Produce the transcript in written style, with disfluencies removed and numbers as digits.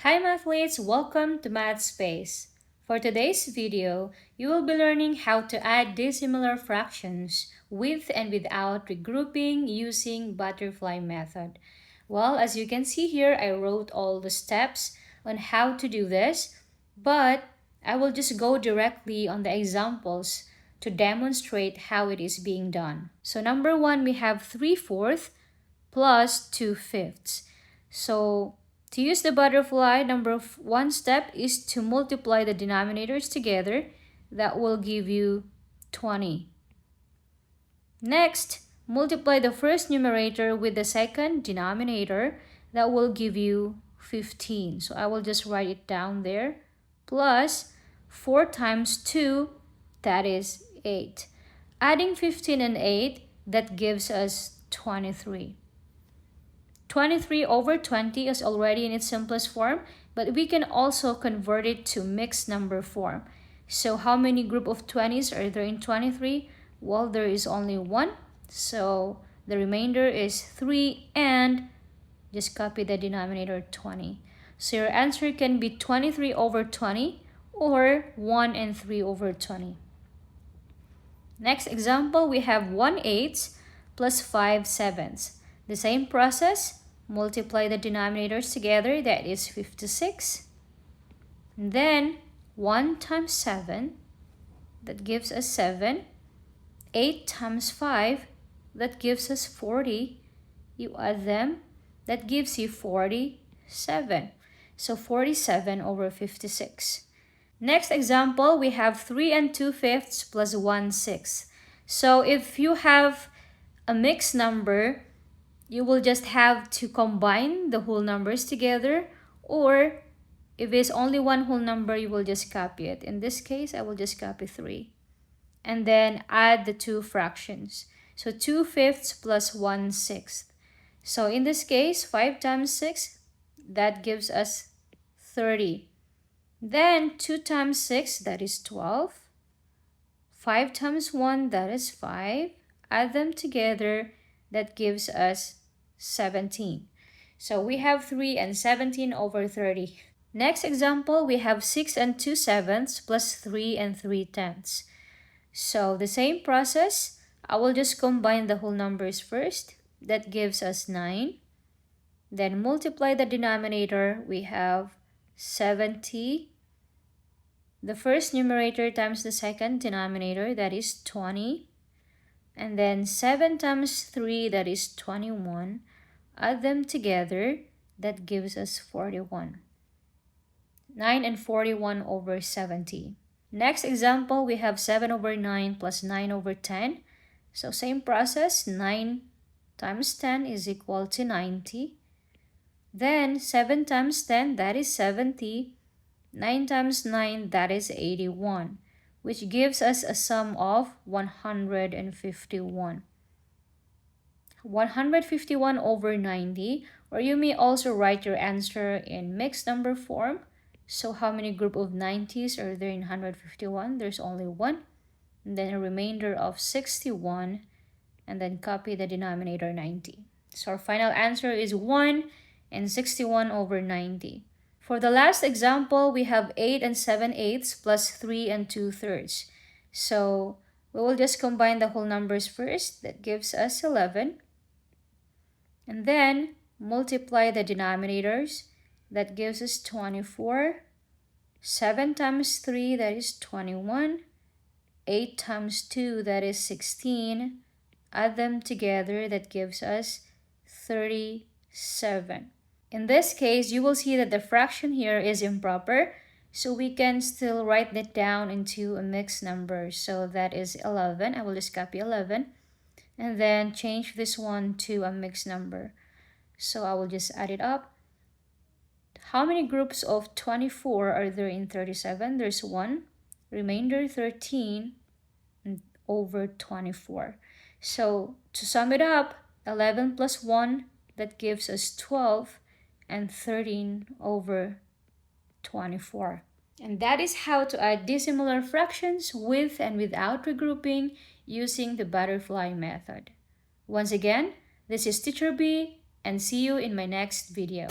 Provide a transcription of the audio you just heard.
Hi mathletes, welcome to Math Space. For today's video, you will be learning how to add dissimilar fractions with and without regrouping using butterfly method. Well, as you can see here, I wrote all the steps on how to do this, but I will just go directly on the examples to demonstrate how it is being done. So number one, we have 3/4 plus 2/5. So to use the butterfly, number one step is to multiply the denominators together. That will give you 20. Next, multiply the first numerator with the second denominator. That will give you 15. So I will just write it down there. Plus 4 times 2, that is 8. Adding 15 and 8, that gives us 23. 23 over 20 is already in its simplest form, but we can also convert it to mixed number form. So how many group of 20s are there in 23? Well, there is only one. So the remainder is 3 and just copy the denominator 20. So your answer can be 23 over 20 or 1 and 3 over 20. Next example, we have 1/8 plus 5/7. The same process, multiply the denominators together, that is 56. And then 1 times 7, that gives us 7. 8 times 5, that gives us 40. You add them, that gives you 47. So 47 over 56. Next example, we have 3 2/5 plus 1/6. So if you have a mixed number, you will just have to combine the whole numbers together, or if it's only one whole number, you will just copy it. In this case, I will just copy 3. And then add the two fractions. So 2/5 plus 1/6. So in this case, 5 times 6, that gives us 30. Then 2 times 6, that is 12. 5 times 1, that is 5. Add them together, that gives us 17. So we have 3 and 17 over 30. Next example, we have 6 2/7 plus 3 3/10. So the same process, I will just combine the whole numbers first. That gives us 9. Then multiply the denominator, we have 70. The first numerator times the second denominator, that is 20. And then 7 times 3, that is 21. Add them together, that gives us 41. 9 and 41 over 70. Next example, we have 7 over 9 plus 9 over 10. So same process, 9 times 10 is equal to 90. Then 7 times 10, that is 70. 9 times 9, that is 81. Which gives us a sum of 151. 151 over 90, or you may also write your answer in mixed number form. So how many group of 90s are there in 151? There's only one. And then a remainder of 61, and then copy the denominator 90. So our final answer is 1 and 61 over 90. For the last example, we have 8 7/8 plus 3 2/3. So we will just combine the whole numbers first. That gives us 11. And then multiply the denominators. That gives us 24. 7 times 3, that is 21. 8 times 2, that is 16. Add them together, that gives us 37. In this case, you will see that the fraction here is improper, so we can still write that down into a mixed number. So that is 11. I will just copy 11. And then change this one to a mixed number. So I will just add it up. How many groups of 24 are there in 37? There's 1. Remainder 13 over 24. So to sum it up, 11 plus 1, that gives us 12. And 13 over 24. And that is how to add dissimilar fractions with and without regrouping using the butterfly method. Once again, this is Teacher B, and see you in my next video.